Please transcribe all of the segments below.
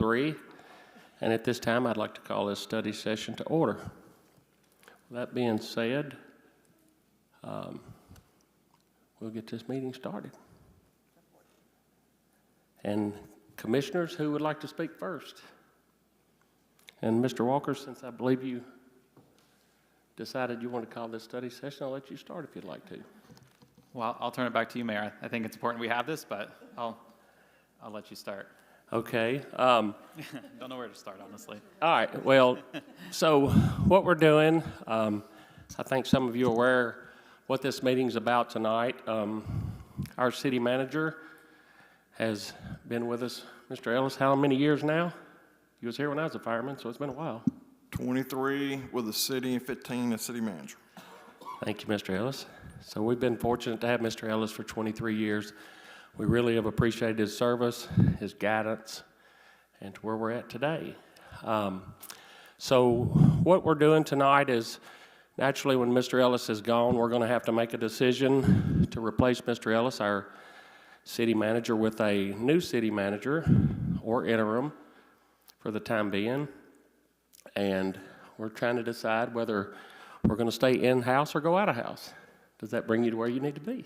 3. And at this time, I'd like to call this study session to order. That being said, we'll get this meeting started. And commissioners, who would like to speak first? And Mr. Walker, since I believe you decided you want to call this study session, I'll let you start if you'd like to. Well, I'll turn it back to you, Mayor. I think it's important we have this, but I'll let you start. Okay. Don't know where to start, honestly. All right. Well, so what we're doing, I think some of you are aware what this meeting's about tonight. Our city manager has been with us, Mr. Ellis, how many years now? He was here when I was a fireman, so it's been a while. 23 with the city and 15 as city manager. Thank you, Mr. Ellis. So we've been fortunate to have Mr. Ellis for 23 years. We really have appreciated his service, his guidance, and to where we're at today. So what we're doing tonight is, naturally when Mr. Ellis is gone, we're going to have to make a decision to replace Mr. Ellis, our city manager, with a new city manager or interim for the time being. And we're trying to decide whether we're going to stay in-house or go out-of-house. Does that bring you to where you need to be?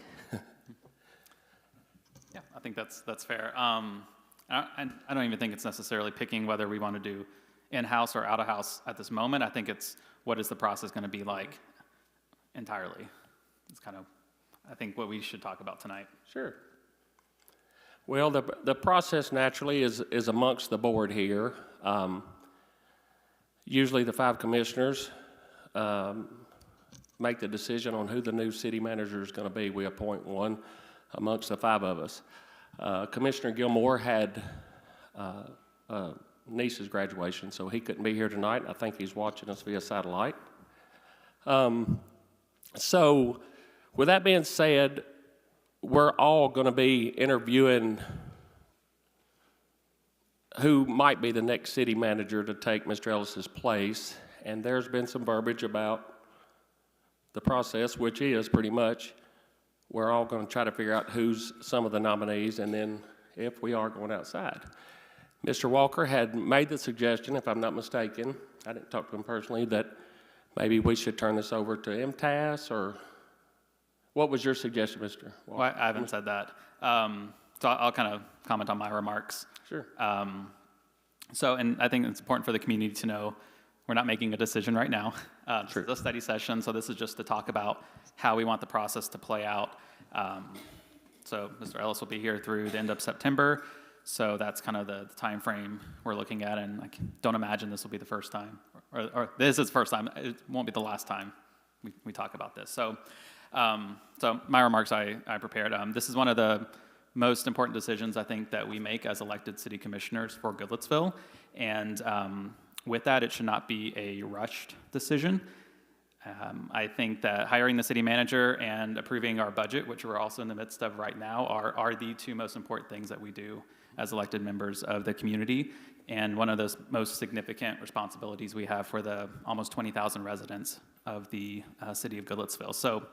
Yeah, I think that's fair. I don't even think it's necessarily picking whether we want to do in-house or out-of-house at this moment. I think it's what is the process going to be like entirely. It's kind of, I think, what we should talk about tonight. Sure. Well, the process naturally is amongst the board here. Usually the 5 commissioners make the decision on who the new city manager is going to be. We appoint one amongst the 5 of us. Commissioner Gilmore had niece's graduation, so he couldn't be here tonight. I think he's watching us via satellite. So with that being said, we're all going to be interviewing who might be the next city manager to take Mr. Ellis's place, and there's been some verbiage about the process, which is pretty much we're all going to try to figure out who's some of the nominees, and then if we are going outside. Mr. Walker had made the suggestion, if I'm not mistaken, I didn't talk to him personally, that maybe we should turn this over to MTAS, or what was your suggestion, Mr. Walker? Well, I haven't said that. So I'll kind of comment on my remarks. Sure. And I think it's important for the community to know we're not making a decision right now. This is a study session, so this is just to talk about how we want the process to play out. So Mr. Ellis will be here through the end of September, so that's kind of the time frame we're looking at, and I don't imagine this will be the first time, or this is the first time. It won't be the last time we talk about this. So my remarks I prepared. This is one of the most important decisions I think that we make as elected city commissioners for Goodlettsville, and with that, it should not be a rushed decision. I think that hiring the city manager and approving our budget, which we're also in the midst of right now, are the 2 most important things that we do as elected members of the community, and one of those most significant responsibilities we have for the almost 20,000 residents of the city of Goodlettsville. So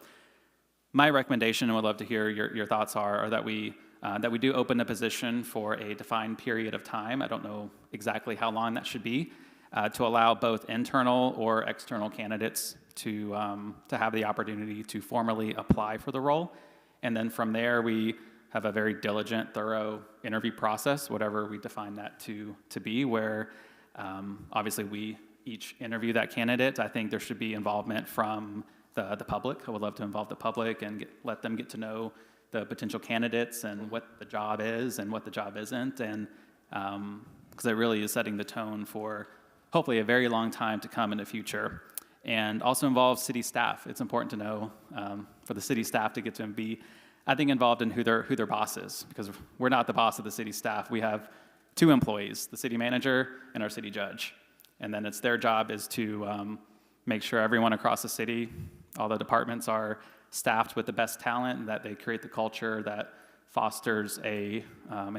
my recommendation, and would love to hear your thoughts, are that we do open the position for a defined period of time. I don't know exactly how long that should be, to allow both internal or external candidates to have the opportunity to formally apply for the role. And then from there, we have a very diligent, thorough interview process, whatever we define that to be, where obviously we each interview that candidate. I think there should be involvement from the public. I would love to involve the public and let them get to know the potential candidates and what the job is and what the job isn't, and because it really is setting the tone for hopefully a very long time to come in the future. And also involve city staff. It's important to know for the city staff to get to be, I think, involved in who their boss is, because we're not the boss of the city staff. We have 2 employees, the city manager and our city judge, and then it's their job is to make sure everyone across the city, all the departments, are staffed with the best talent, that they create the culture that fosters an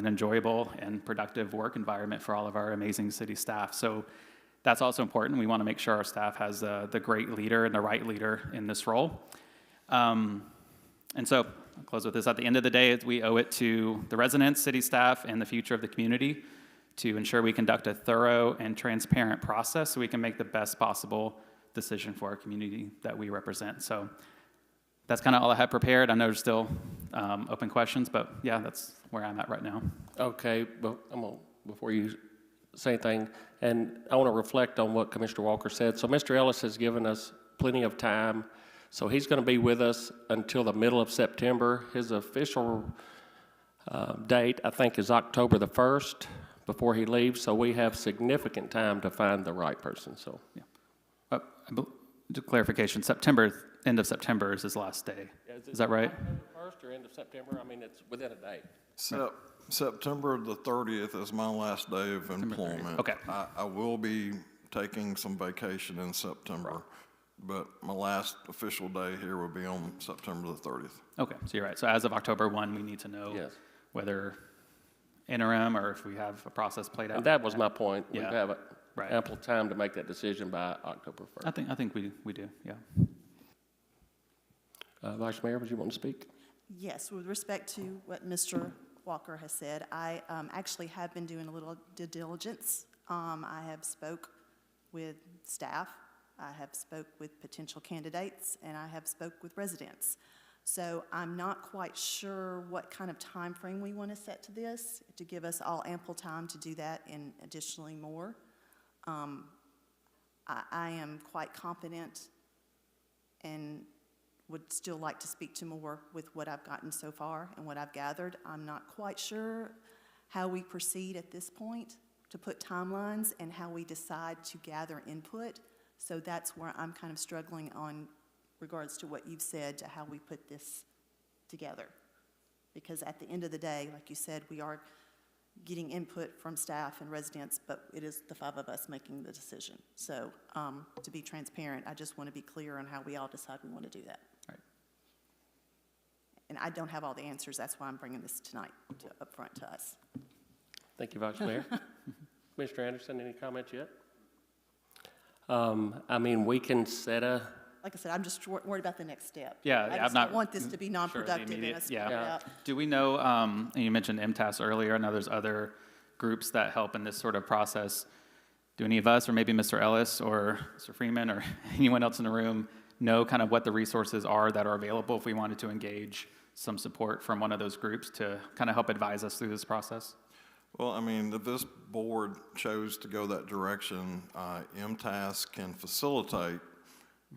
enjoyable and productive work environment for all of our amazing city staff. So that's also important. We want to make sure our staff has the great leader and the right leader in this role. And so I'll close with this. At the end of the day, we owe it to the residents, city staff, and the future of the community to ensure we conduct a thorough and transparent process so we can make the best possible decision for our community that we represent. So that's kind of all I have prepared. I know there's still open questions, but yeah, that's where I'm at right now. Okay, but before you say anything, and I want to reflect on what Commissioner Walker said. So Mr. Ellis has given us plenty of time, so he's going to be with us until the middle of September. His official date, I think, is October the 1st before he leaves, so we have significant time to find the right person, so. Yeah. Just clarification, end of September is his last day. Is that right? October 1st or end of September? I mean, it's within a day. September the 30th is my last day of employment. Okay. I will be taking some vacation in September, but my last official day here will be on September the 30th. Okay, so you're right. So as of October 1, we need to know Yes. whether interim or if we have a process played out. And that was my point. Yeah. We have Right. ample time to make that decision by October 1st. I think we do, yeah. Vice Mayor, would you want to speak? Yes, with respect to what Mr. Walker has said, I actually have been doing a little due diligence. I have spoke with staff, I have spoke with potential candidates, and I have spoke with residents. So I'm not quite sure what kind of time frame we want to set to this, to give us all ample time to do that and additionally more. I am quite confident and would still like to speak to more with what I've gotten so far and what I've gathered. I'm not quite sure how we proceed at this point to put timelines and how we decide to gather input. So that's where I'm kind of struggling on regards to what you've said to how we put this together. Because at the end of the day, like you said, we are getting input from staff and residents, but it is the 5 of us making the decision. So to be transparent, I just want to be clear on how we all decide we want to do that. Right. And I don't have all the answers. That's why I'm bringing this tonight up front to us. Thank you, Vice Mayor. Mr. Anderson, any comments yet? I mean, we can set a, Like I said, I'm just worried about the next step. Yeah, I I'm just not don't want this to be non-productive and immediate- us yeah. figure it out. Do we know, and you mentioned MTAS earlier, I know there's other groups that help in this sort of process. Do any of us, or maybe Mr. Ellis or Mr. Freeman or anyone else in the room, know kind of what the resources are that are available if we wanted to engage some support from one of those groups to kind of help advise us through this process? Well, I mean, if this board chose to go that direction, MTAS can facilitate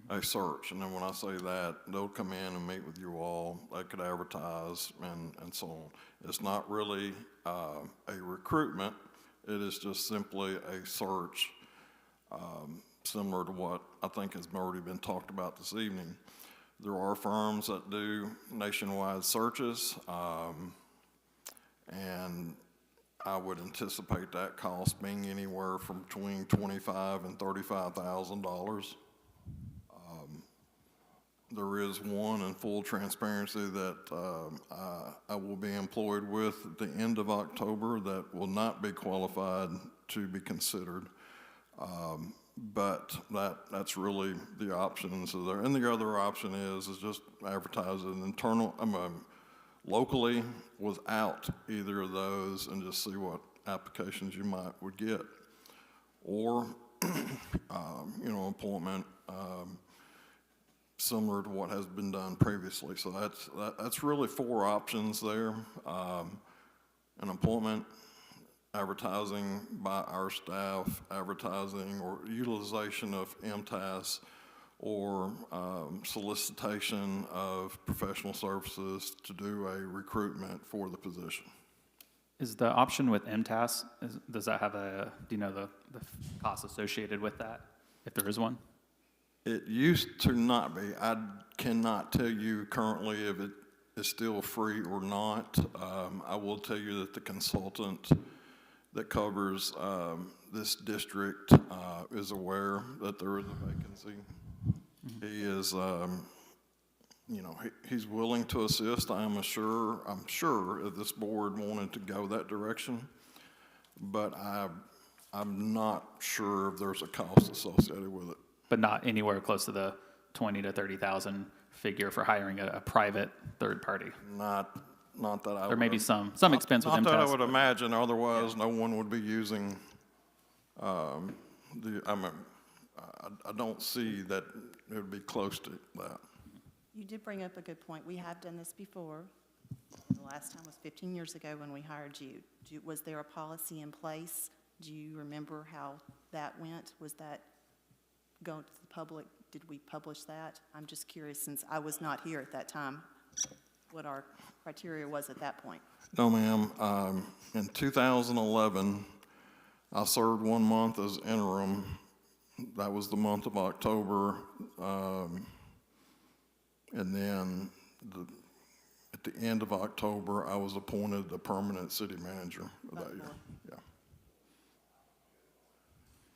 a search. And then when I say that, they'll come in and meet with you all. They could advertise and so on. It's not really a recruitment. It is just simply a search, similar to what I think has already been talked about this evening. There are firms that do nationwide searches, and I would anticipate that cost being anywhere from between $25,000 and $35,000. There is one in full transparency that I will be employed with at the end of October that will not be qualified to be considered. But that's really the options there. And the other option is just advertise an internal, locally without either of those and just see what applications you would get. Or, appointment similar to what has been done previously. So that's really 4 options there. An appointment, advertising by our staff, advertising or utilization of MTAS, or solicitation of professional services to do a recruitment for the position. Is the option with MTAS, does that have do you know the cost associated with that, if there is one? It used to not be. I cannot tell you currently if it is still free or not. I will tell you that the consultant that covers this district is aware that there is a vacancy. He is, he's willing to assist. I'm sure if this board wanted to go that direction, but I'm not sure if there's a cost associated with it. But not anywhere close to the 20 to 30,000 figure for hiring a private third party. Not not that I There may be would- some expense with Not that I MTS. would imagine, otherwise no one would be using, I don't see that it would be close to that. You did bring up a good point. We have done this before. The last time was 15 years ago when we hired you. Was there a policy in place? Do you remember how that went? Was that going to the public? Did we publish that? I'm just curious, since I was not here at that time, what our criteria was at that point. No, ma'am. In 2011, I served 1 month as interim. That was the month of October. And then at the end of October, I was appointed the permanent city manager of that year. Yeah.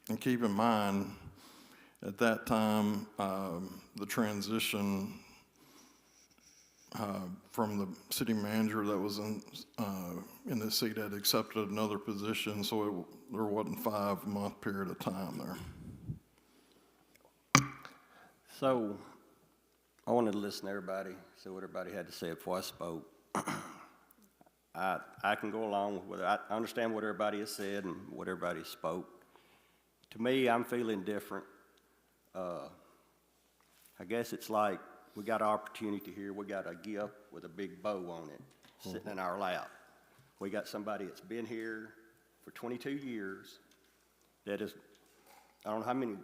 And keep in mind, at that time, the transition from the city manager that was in the seat had accepted another position, so there wasn't a 5-month period of time there. So, I wanted to listen to everybody, see what everybody had to say before I spoke. I can go along with it. I understand what everybody has said and what everybody spoke. To me, I'm feeling different. I guess it's like we got an opportunity here. We got a gift with a big bow on it sitting in our lap. We got somebody that's been here for 22 years that is, I don't know how many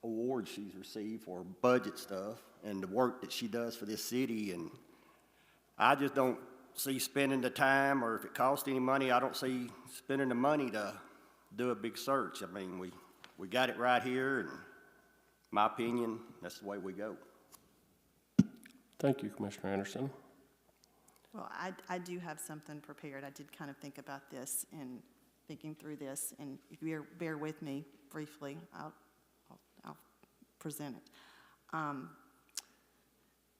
awards she's received for budget stuff and the work that she does for this city, and I just don't see spending the time, or if it costs any money, I don't see spending the money to do a big search. I mean, we got it right here, and my opinion, that's the way we go. Thank you, Commissioner Anderson. Well, I do have something prepared. I did kind of think about this and thinking through this, and if you bear with me briefly, I'll present it.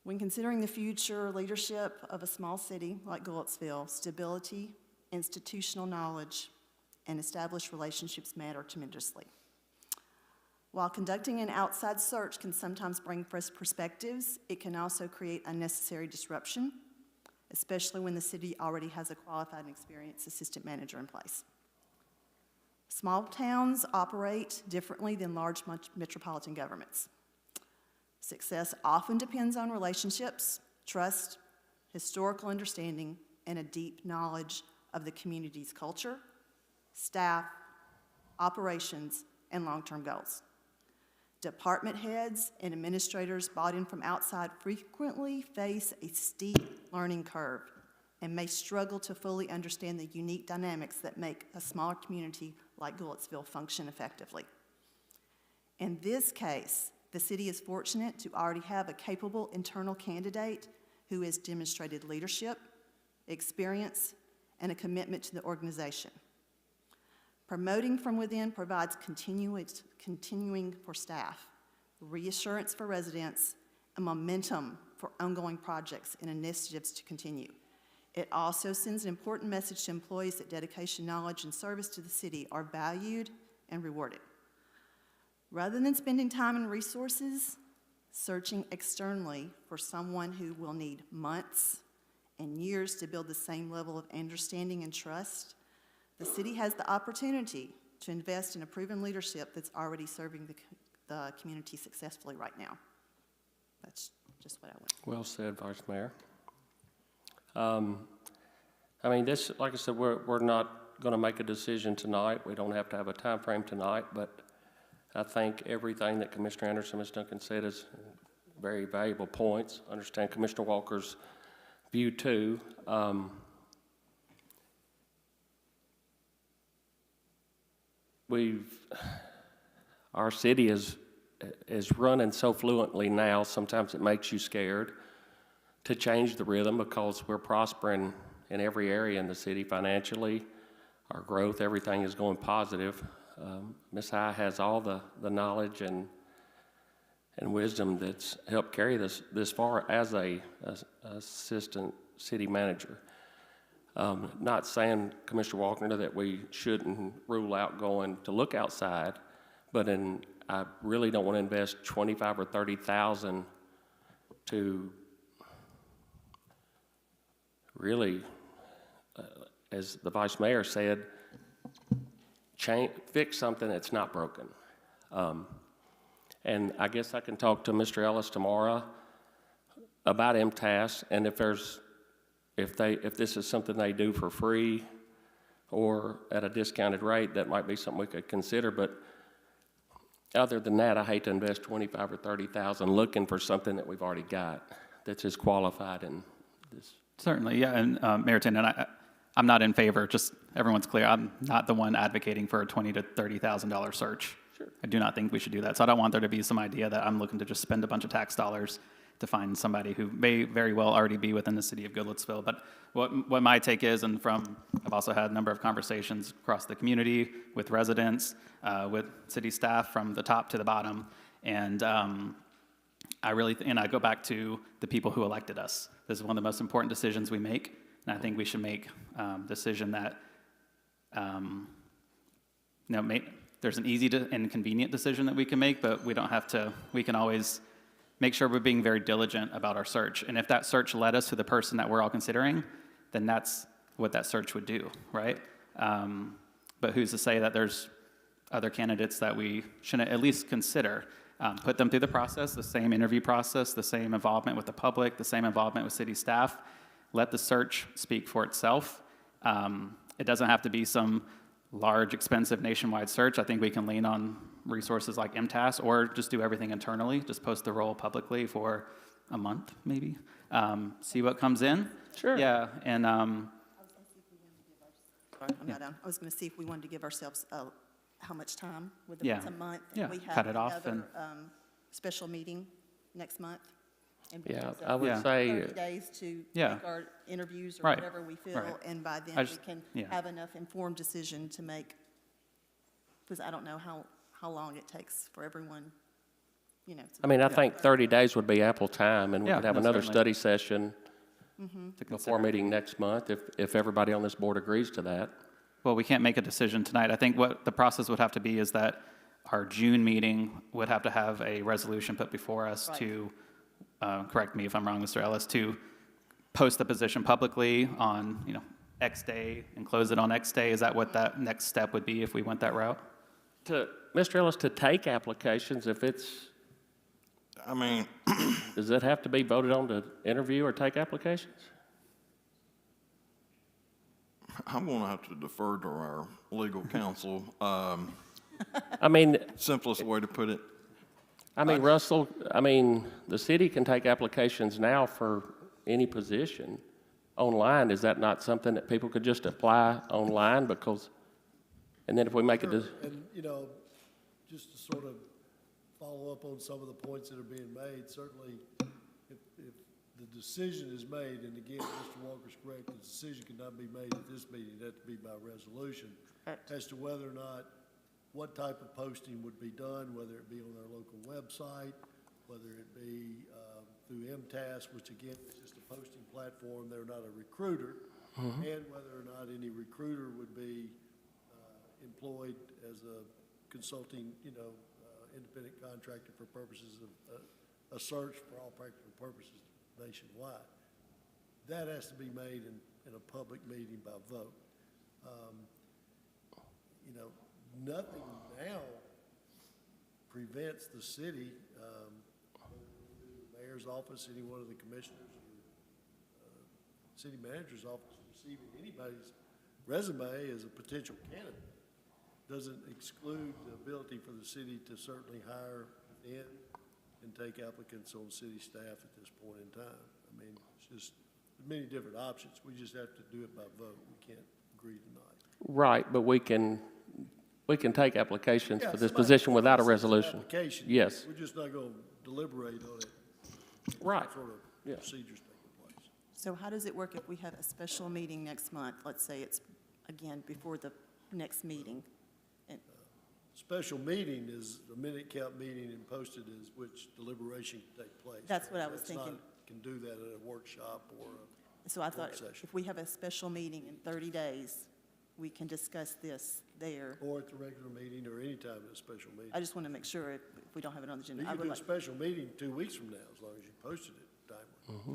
When considering the future leadership of a small city like Goodlettsville, stability, institutional knowledge, and established relationships matter tremendously. While conducting an outside search can sometimes bring fresh perspectives, it can also create unnecessary disruption, especially when the city already has a qualified and experienced assistant manager in place. Small towns operate differently than large metropolitan governments. Success often depends on relationships, trust, historical understanding, and a deep knowledge of the community's culture, staff, operations, and long-term goals. Department heads and administrators brought in from outside frequently face a steep learning curve and may struggle to fully understand the unique dynamics that make a smaller community like Goodlettsville function effectively. In this case, the city is fortunate to already have a capable internal candidate who has demonstrated leadership, experience, and a commitment to the organization. Promoting from within provides continuing for staff, reassurance for residents, and momentum for ongoing projects and initiatives to continue. It also sends an important message to employees that dedication, knowledge, and service to the city are valued and rewarded. Rather than spending time and resources searching externally for someone who will need months and years to build the same level of understanding and trust, the city has the opportunity to invest in a proven leadership that's already serving the community successfully right now. That's just what I want. Well said, Vice Mayor. I mean, this, like I said, we're not going to make a decision tonight. We don't have to have a time frame tonight, but I think everything that Commissioner Anderson, Ms. Duncan said is very valuable points. I understand Commissioner Walker's view too. Our city is running so fluently now, sometimes it makes you scared to change the rhythm because we're prospering in every area in the city financially. Our growth, everything is going positive. Ms. High has all the knowledge and wisdom that's helped carry this far as a assistant city manager. Not saying, Commissioner Walker, that we shouldn't rule out going to look outside, but I really don't want to invest $25,000 or $30,000 to really, as the vice mayor said, fix something that's not broken. And I guess I can talk to Mr. Ellis tomorrow about MTS, and if this is something they do for free or at a discounted rate, that might be something we could consider. But other than that, I hate to invest 25 or 30,000 looking for something that we've already got that's as qualified in this. Certainly, yeah, and Mayor Tindon, I'm not in favor, just everyone's clear, I'm not the one advocating for a $20,000 to $30,000 search. Sure. I do not think we should do that. So I don't want there to be some idea that I'm looking to just spend a bunch of tax dollars to find somebody who may very well already be within the city of Goodlettsville. But what my take is, and I've also had a number of conversations across the community with residents, with city staff from the top to the bottom, and I go back to the people who elected us. This is one of the most important decisions we make, and I think we should make a decision that, there's an easy and convenient decision that we can make, but we can always make sure we're being very diligent about our search. And if that search led us to the person that we're all considering, then that's what that search would do, right? But who's to say that there's other candidates that we shouldn't at least consider? Put them through the process, the same interview process, the same involvement with the public, the same involvement with city staff. Let the search speak for itself. It doesn't have to be some large, expensive nationwide search. I think we can lean on resources like MTAS or just do everything internally, just post the role publicly for a month, maybe. See what comes in. Sure. Yeah, and Sorry, I'm not done. I was going to see if we wanted to give ourselves how much time, whether Yeah. it's a month. Yeah, We have cut it off another special meeting next month. And Yeah, because of I would Yeah. say, 30 days to Yeah. make our interviews or Right. whatever we feel, Right. and by then I we just- can yeah. have enough informed decision to make, because I don't know how long it takes for everyone, to I mean, I think 30 days would be ample time, and we Yeah, could have no, another certainly. study session to before consider. meeting next month, if everybody on this board agrees to that. Well, we can't make a decision tonight. I think what the process would have to be is that our June meeting would have to have a resolution put before us Right. to, correct me if I'm wrong, Mr. Ellis, to post the position publicly on, X day and close it on X day. Is that what that next step would be if we went that route? Mr. Ellis, to take applications, I mean, does it have to be voted on to interview or take applications? I'm going to have to defer to our legal counsel. I mean, Simplest way to put it. Russell, the city can take applications now for any position online. Is that not something that people could just apply online? And then if we make a Sure. And, just to sort of follow up on some of the points that are being made, certainly if the decision is made, and again, Mr. Walker's correct, the decision cannot be made at this meeting, it has to be by resolution, Correct. as to whether or not, what type of posting would be done, whether it be on our local website, whether it be through MTAS, which again is just a posting platform, they're not a recruiter, and whether or not any recruiter would be employed as a consulting, independent contractor for purposes of a search for all practical purposes nationwide. That has to be made in a public meeting by vote. Nothing now prevents the city, the mayor's office, any one of the commissioners, or city manager's office receiving anybody's resume as a potential candidate. Doesn't exclude the ability for the city to certainly hire in and take applicants on city staff at this point in time. It's just many different options. We just have to do it by vote. We can't agree tonight. Right, but we can take applications Yeah, for this somebody- position without a somebody sends an resolution. application. Yes. We're just not going to deliberate on it. Right. Sort of Yeah. procedures taking place. So how does it work if we have a special meeting next month? Let's say it's, again, before the next meeting. Special meeting is a minute count meeting and posted as which deliberation can take place. That's what I was That's not- thinking. Can do that at a workshop or So I thought Work session. if we have a special meeting in 30 days, we can discuss this there. at the regular meeting or any time at a special meeting. I just want to make sure if we don't have it on the agenda. You I can would do a like- special meeting 2 weeks from now, as long as you posted it timely.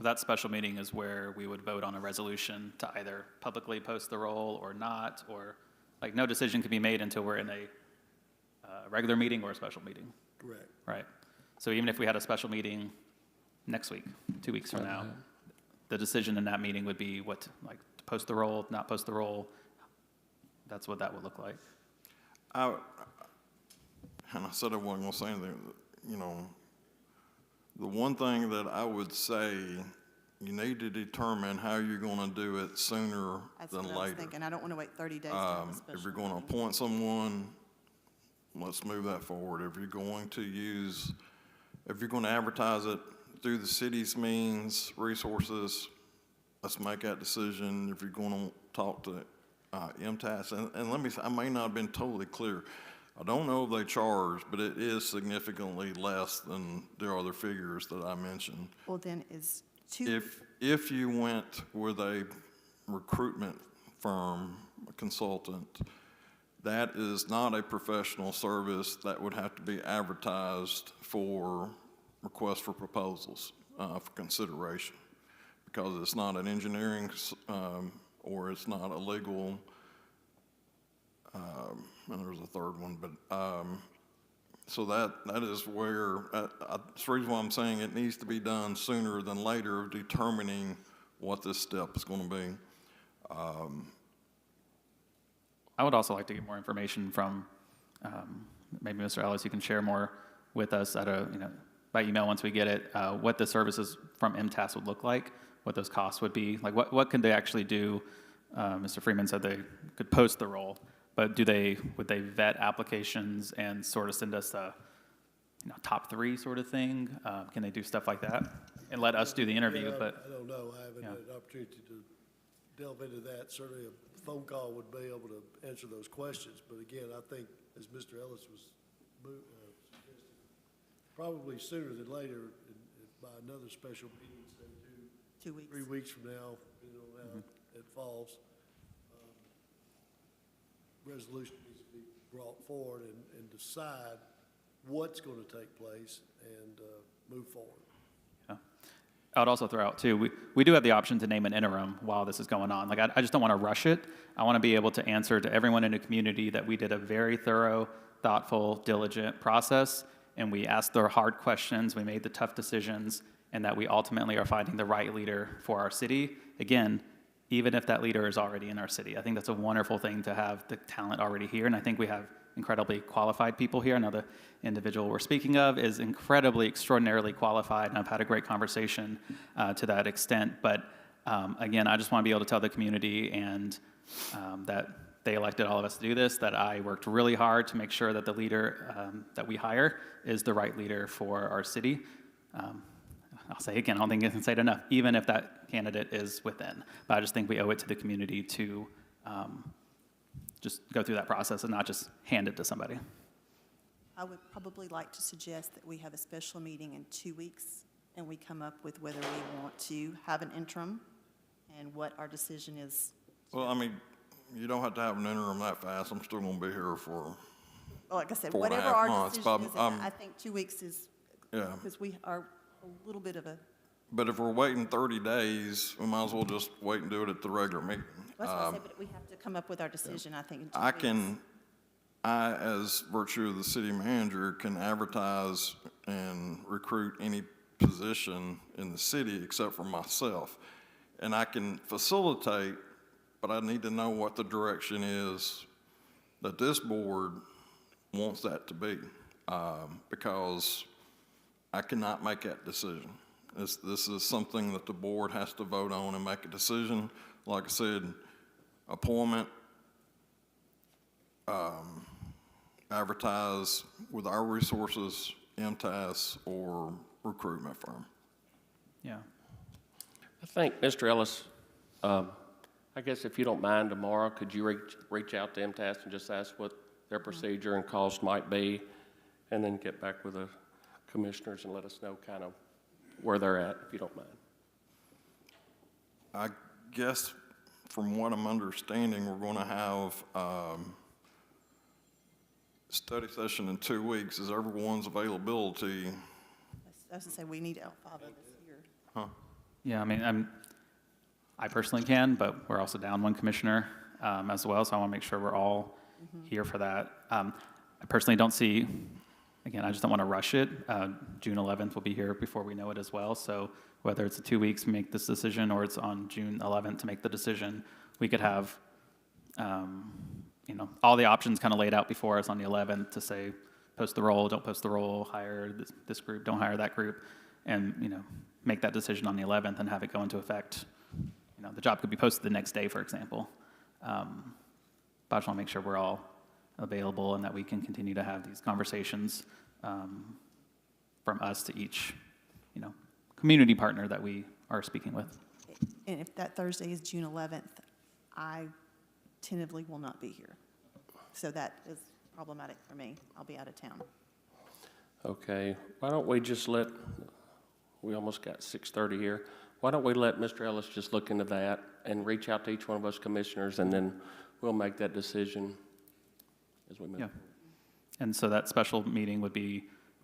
That special meeting is where we would vote on a resolution to either publicly post the roll or not, or, like, no decision can be made until we're in a regular meeting or a special meeting, Correct. right? So even if we had a special meeting next week, 2 weeks from now, the decision in that meeting would be what, like, to post the roll, not post the roll. That's what that would look like. And I said I wasn't gonna say anything, you know, the one thing that I would say, you need to determine how you're gonna do it sooner That's than what I was later. thinking. I don't want to wait 30 days to have a If special you're gonna meeting. appoint someone, let's move that forward. If you're going to advertise it through the city's means, resources, let's make that decision. If you're gonna talk to MTAS, and let me say, I may not have been totally clear. I don't know if they charge, but it is significantly less than the other figures that I mentioned. Well, then is two, If you went with a recruitment firm, a consultant, that is not a professional service that would have to be advertised for requests for proposals for consideration, because it's not an engineering or it's not a legal, and there's a third one, but so that is where, that's the reason why I'm saying it needs to be done sooner than later, of determining what this step is going to be. I would also like to get more information from, maybe Mr. Ellis, you can share more with us at by email once we get it, what the services from MTAS would look like, what those costs would be, like what can they actually do? Mr. Freeman said they could post the role, but would they vet applications and sort of send us a top 3 sort of thing? Can they do stuff like that and let us do the interview? Yeah, But I don't know. I haven't had an opportunity to delve into that. Certainly a phone call would be able to answer those questions. But again, I think, as Mr. Ellis was suggesting, probably sooner than later, by another special meeting, say 2 weeks. 3 weeks from now, depending on how it falls, resolution needs to be brought forward and decide what's going to take place and move forward. I would also throw out too, we do have the option to name an interim while this is going on. Like I just don't want to rush it. I want to be able to answer to everyone in the community that we did a very thorough, thoughtful, diligent process, and we asked the hard questions, we made the tough decisions, and that we ultimately are finding the right leader for our city. Again, even if that leader is already in our city. I think that's a wonderful thing to have the talent already here, and I think we have incredibly qualified people here. I know the individual we're speaking of is incredibly, extraordinarily qualified, and I've had a great conversation to that extent. But again, I just want to be able to tell the community and that they elected all of us to do this, that I worked really hard to make sure that the leader that we hire is the right leader for our city. I'll say again, I don't think I can say it enough, even if that candidate is within. But I just think we owe it to the community to just go through that process and not just hand it to somebody. I would probably like to suggest that we have a special meeting in 2 weeks, and we come up with whether we want to have an interim and what our decision is. Well, I mean, you don't have to have an interim that fast. I'm still going to be here for, Well, like I said, 4.5 whatever our months, decision but is, I'm- I think 2 weeks is, yeah. because we are a little bit of a, But if we're waiting 30 days, we might as well just wait and do it at the regular meeting. that's what I said, but we have to come up with our decision, I think, in 2 weeks. I, as virtue of the city manager, can advertise and recruit any position in the city except for myself. And I can facilitate, but I need to know what the direction is that this board wants that to be, because I cannot make that decision. This is something that the board has to vote on and make a decision. Like I said, appointment, advertise with our resources, MTAS, or recruitment firm. Yeah. I think, Mr. Ellis, I guess if you don't mind, tomorrow, could you reach out to MTAS and just ask what their procedure and cost might be, and then get back with the commissioners and let us know kind of where they're at, if you don't mind? I guess from what I'm understanding, we're going to have study session in 2 weeks. Is everyone's availability? I was going to say, we need all 5 of us here. Huh? Yeah, I mean, I personally can, but we're also down one commissioner as well, so I want to make sure we're all here for that. I personally don't see, again, I just don't want to rush it. June 11th will be here before we know it as well, so whether it's 2 weeks to make this decision or it's on June 11th to make the decision, we could have, all the options kind of laid out before us on the 11th to say, post the role, don't post the role, hire this group, don't hire that group, and, make that decision on the 11th and have it go into effect. The job could be posted the next day, for example. But I just want to make sure we're all available and that we can continue to have these conversations from us to each, community partner that we are speaking with. And if that Thursday is June 11th, I tentatively will not be here. So that is problematic for me. I'll be out of town. Okay, why don't we just we almost got 6:30 here. Why don't we let Mr. Ellis just look into that and reach out to each one of us commissioners, and then we'll make that decision as we move. Yeah. And so that special meeting would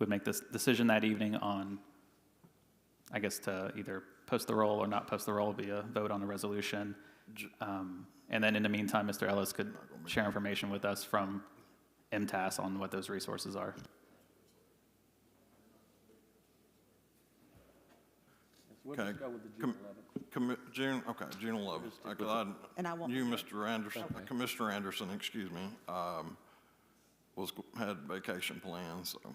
make this decision that evening on, I guess, to either post the role or not post the role, be a vote on the resolution. And then in the meantime, Mr. Ellis could share information with us from MTAS on what those resources are. Okay. June 11th. And I won't You, be here. Mr. Anderson, Commissioner Anderson, excuse me, had vacation plans, so.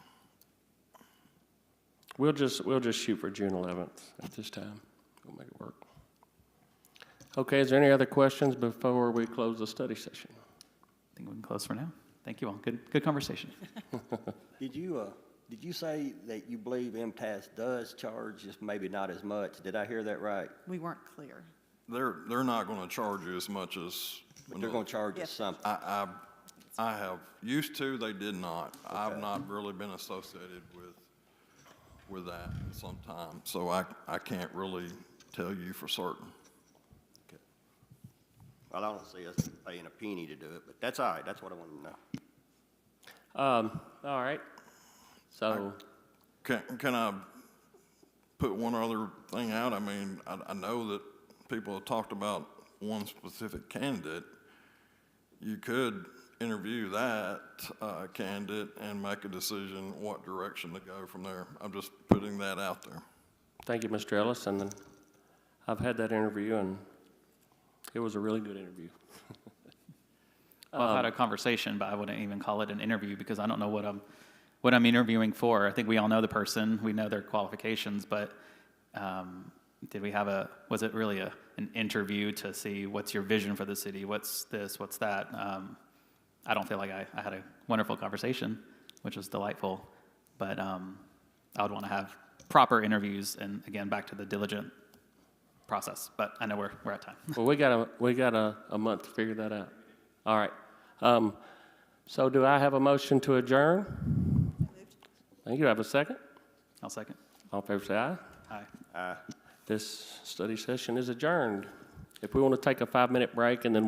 We'll just shoot for June 11th at this time. We'll make it work. Okay, is there any other questions before we close the study session? I think we can close for now. Thank you all. Good conversation. Did you say that you believe MTAS does charge, just maybe not as much? Did I hear that right? We weren't clear. They're not gonna charge you as much as. But they're gonna charge us Yes. something. I have used to, they did not. I've Okay. not really been associated with that in some time, so I can't really tell you for certain. Okay. Well, I don't see us paying a penny to do it, but that's all right. That's what I wanted to know. All right. So, Can I put one other thing out? I mean, I know that people have talked about one specific candidate. You could interview that candidate and make a decision what direction to go from there. I'm just putting that out there. thank you, Mr. Ellis, and then I've had that interview, and it was a really good interview. Well, I've had a conversation, but I wouldn't even call it an interview because I don't know what I'm interviewing for. I think we all know the person, we know their qualifications, but was it really an interview to see what's your vision for the city, what's this, what's that? I don't feel like I had a wonderful conversation, which was delightful, but I would want to have proper interviews and, again, back to the diligent process, but I know we're at time. Well, we got a month to figure that out. All right. So do I have a motion to adjourn? Thank you. Have a second? I'll second. All in favor, say aye. Aye. This study session is adjourned. If we want to take a 5-minute break and then